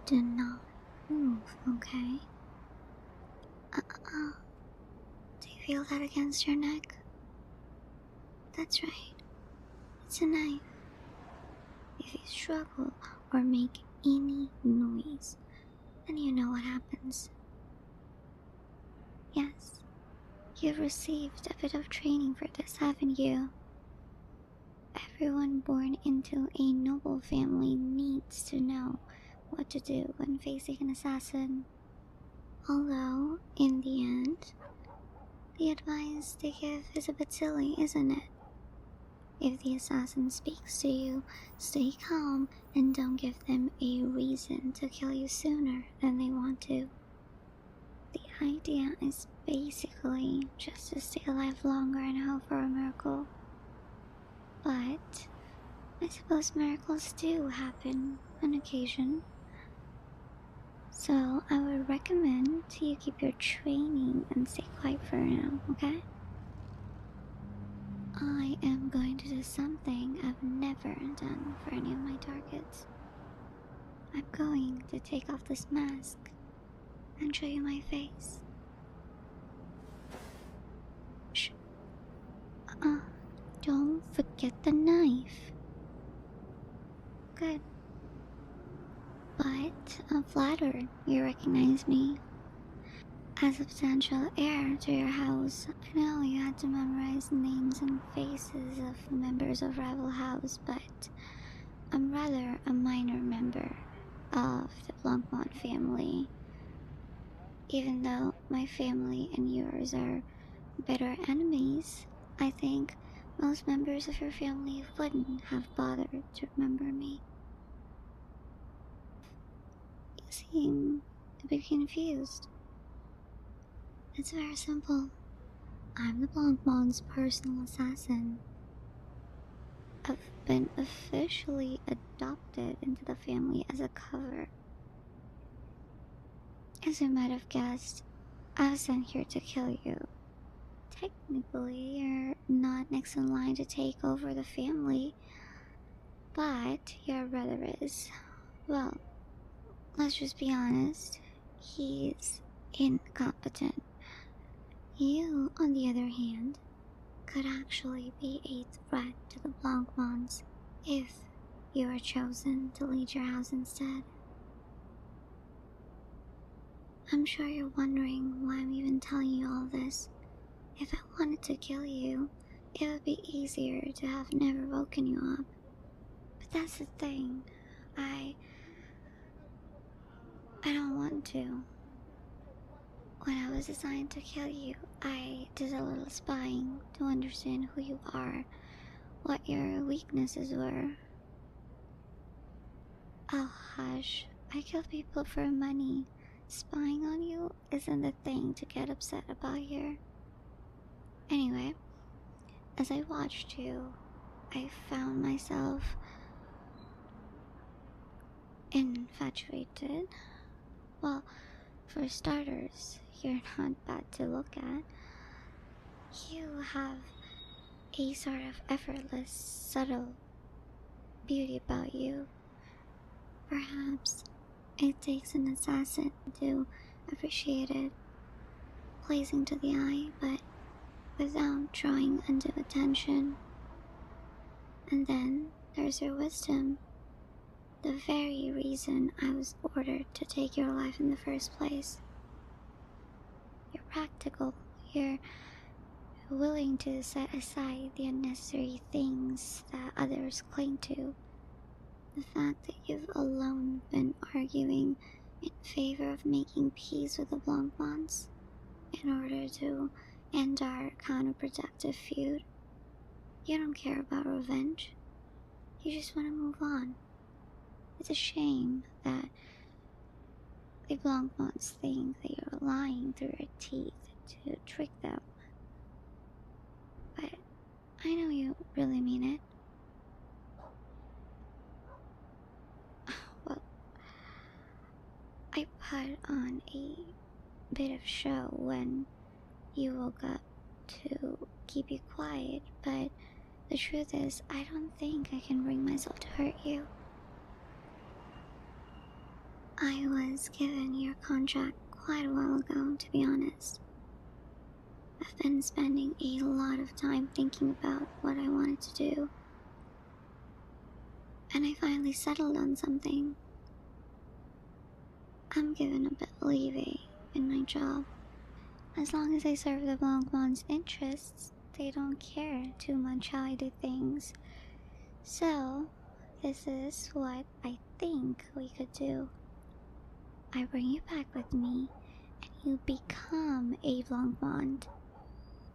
Do not move, okay? Uh-uh. Do you feel that against your neck? That's right. It's a knife. If you struggle or make any noise, then you know what happens. Yes, you've received a bit of training for this, haven't you? Everyone born into a noble family needs to know what to do when facing an assassin. Although, in the end, the advice they give is a bit silly, isn't it? If the assassin speaks to you, stay calm and don't give them a reason to kill you sooner than they want to. The idea is basically just to stay alive longer and hope for a miracle. But I suppose miracles do happen on occasion. So I would recommend you keep your training and stay quiet for now, okay? I am going to do something I've never done for any of my targets. I'm going to take off this mask and show you my face. Shh. Don't forget the knife. Good. But I'm flattered you recognize me. As a potential heir to your house, I know you had to memorize names and faces of members of rival house, but I'm rather a minor member of the Blancmont family. Even though my family and yours are bitter enemies, I think most members of your family wouldn't have bothered to remember me. You seem a bit confused. It's very simple. I'm the Blancmont's personal assassin. I've been officially adopted into the family as a cover. As you might have guessed, I was sent here to kill you. Technically, you're not next in line to take over the family, but your brother is. Well, let's just be honest, he's incompetent. You, on the other hand, could actually be a threat to the Blancmonts if you are chosen to lead your house instead. I'm sure you're wondering why I'm even telling you all this. If I wanted to kill you, it would be easier to have never woken you up. But that's the thing, I don't want to. When I was assigned to kill you, I did a little spying to understand who you are, what your weaknesses were. Oh hush, I kill people for money. Spying on you isn't the thing to get upset about here. Anyway, as I watched you, I found myself infatuated. Well, for starters, you're not bad to look at. You have a sort of effortless, subtle beauty about you. Perhaps it takes an assassin to appreciate it, pleasing to the eye, but without drawing undue attention. And then there's your wisdom, the very reason I was ordered to take your life in the first place. You're practical, you're willing to set aside the unnecessary things that others cling to. The fact that you've alone been arguing in favor of making peace with the Blancmonts in order to end our counterproductive feud. You don't care about revenge. You just want to move on. It's a shame that the Blancmonts think that you're lying through your teeth to trick them. But I know you really mean it. Well, I put on a bit of show when you woke up to keep you quiet, but the truth is, I don't think I can bring myself to hurt you. I was given your contract quite a while ago, to be honest. I've been spending a lot of time thinking about what I wanted to do, and I finally settled on something. I'm given a bit of leeway in my job. As long as I serve the Blancmans' interests, they don't care too much how I do things. So, this is what I think we could do. I bring you back with me, and you become a Blancmand.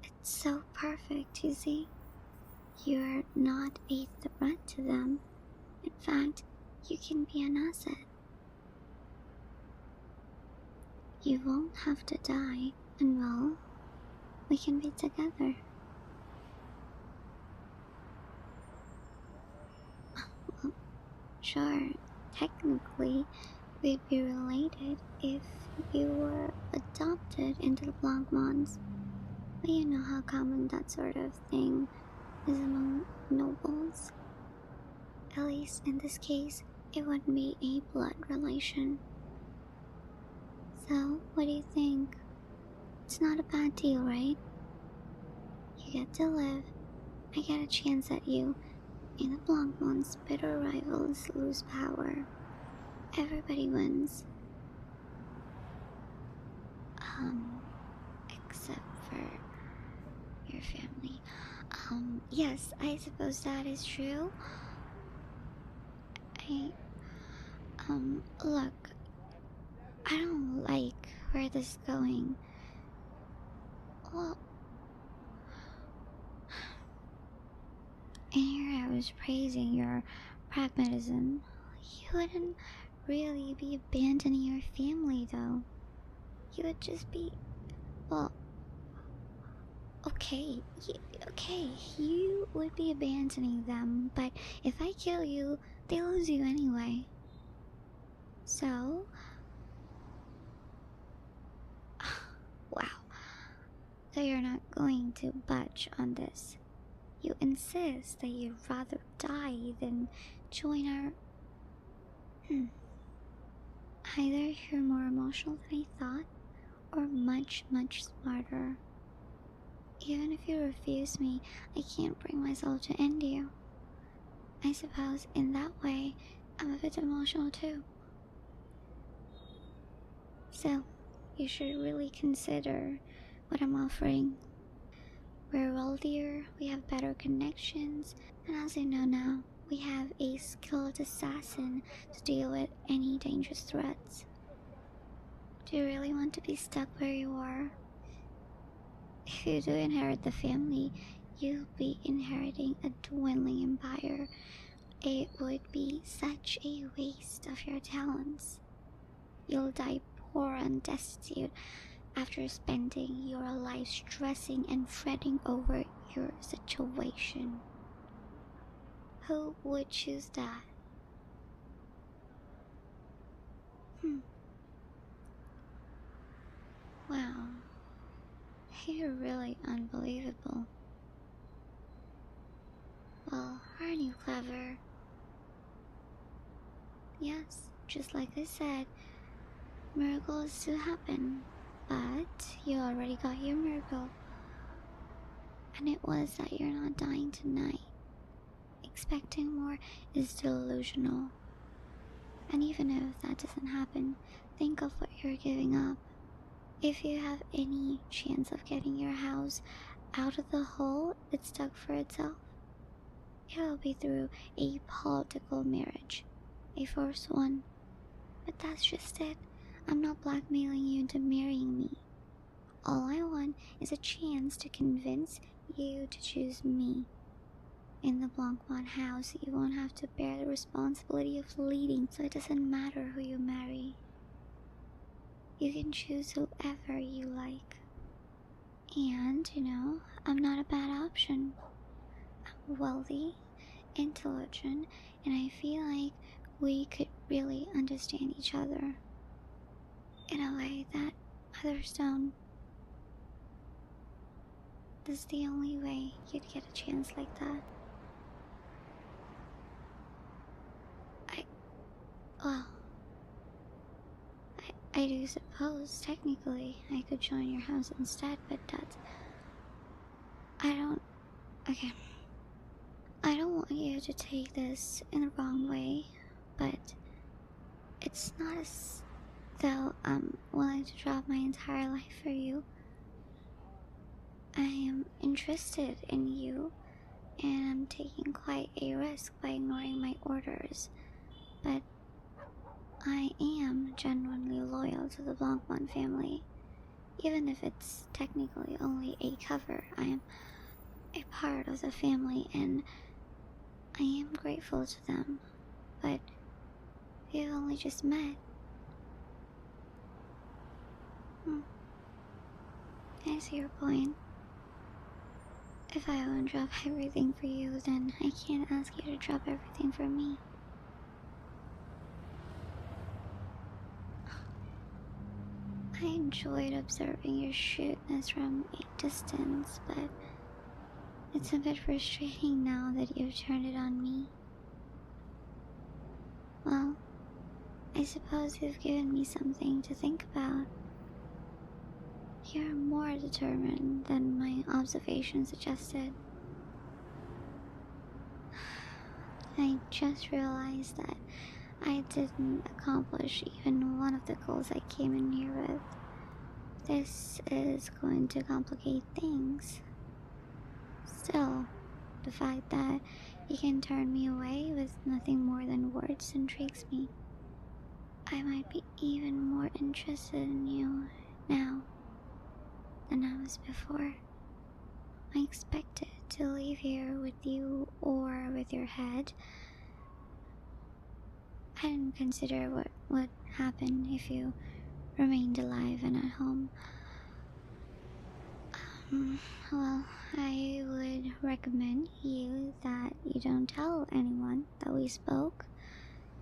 It's so perfect, you see? You're not a threat to them. In fact, you can be an asset. You won't have to die, and well, we can be together. Well, sure, technically, we'd be related if you were adopted into the Blancmans. But you know how common that sort of thing is among nobles. At least in this case, it wouldn't be a blood relation. So, what do you think? It's not a bad deal, right? You get to live, I get a chance at you, and the Blancmans' bitter rivals lose power. Everybody wins. Except for your family. Yes, I suppose that is true. Look, I don't like where this is going. Well, and here I was praising your pragmatism. You wouldn't really be abandoning your family, though. You would just be, well, okay, you would be abandoning them, but if I kill you, they lose you anyway. So, wow. So you're not going to budge on this. You insist that you'd rather die than join our... Either you're more emotional than I thought, or much, much smarter. Even if you refuse me, I can't bring myself to end you. I suppose in that way, I'm a bit emotional too. So, you should really consider what I'm offering. We're wealthier, we have better connections, and as you know now, we have a skilled assassin to deal with any dangerous threats. Do you really want to be stuck where you are? If you do inherit the family, you'll be inheriting a dwindling empire. It would be such a waste of your talents. You'll die poor and destitute after spending your life stressing and fretting over your situation. Who would choose that? Wow, you're really unbelievable. Well, aren't you clever? Yes, just like I said, miracles do happen, but you already got your miracle. And it was that you're not dying tonight. Expecting more is delusional. And even if that doesn't happen, think of what you're giving up. If you have any chance of getting your house out of the hole it's dug for itself, it will be through a political marriage, a forced one. But that's just it. I'm not blackmailing you into marrying me. All I want is a chance to convince you to choose me. In the Blancmand house, you won't have to bear the responsibility of leading, so it doesn't matter who you marry. You can choose whoever you like. And, I'm not a bad option. I'm wealthy, intelligent, and I feel like we could really understand each other in a way that others don't. This is the only way you'd get a chance like that. Well, I do suppose, technically, I could join your house instead, but that's... I don't... Okay. I don't want you to take this in the wrong way, but it's not as though I'm willing to drop my entire life for you. I am interested in you, and I'm taking quite a risk by ignoring my orders, but I am genuinely loyal to the Blancmont family. Even if it's technically only a cover, I am a part of the family, and I am grateful to them, but we've only just met. I see your point. If I won't drop everything for you, then I can't ask you to drop everything for me. I enjoyed observing your shrewdness from a distance, but it's a bit frustrating now that you've turned it on me. Well, I suppose you've given me something to think about. You're more determined than my observation suggested. I just realized that I didn't accomplish even one of the goals I came in here with. This is going to complicate things. Still, the fact that you can turn me away with nothing more than words intrigues me. I might be even more interested in you now than I was before. I expected to leave here with you or with your head. I didn't consider what would happen if you remained alive and at home. Well, I would recommend you that you don't tell anyone that we spoke.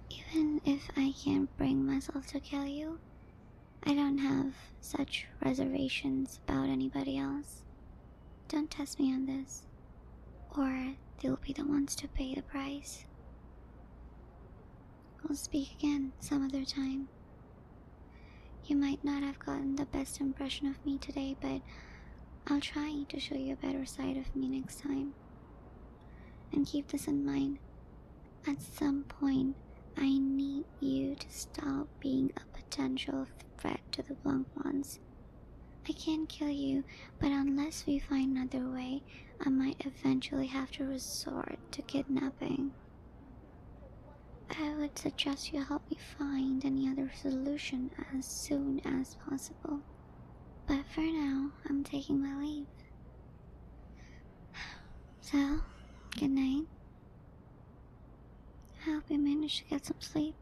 Even if I can't bring myself to kill you, I don't have such reservations about anybody else. Don't test me on this, or they'll be the ones to pay the price. We'll speak again some other time. You might not have gotten the best impression of me today, but I'll try to show you a better side of me next time. And keep this in mind. At some point, I need you to stop being a potential threat to the Blancmonts. I can't kill you, but unless we find another way, I might eventually have to resort to kidnapping. I would suggest you help me find any other solution as soon as possible. But for now, I'm taking my leave. So, good night. I hope you managed to get some sleep.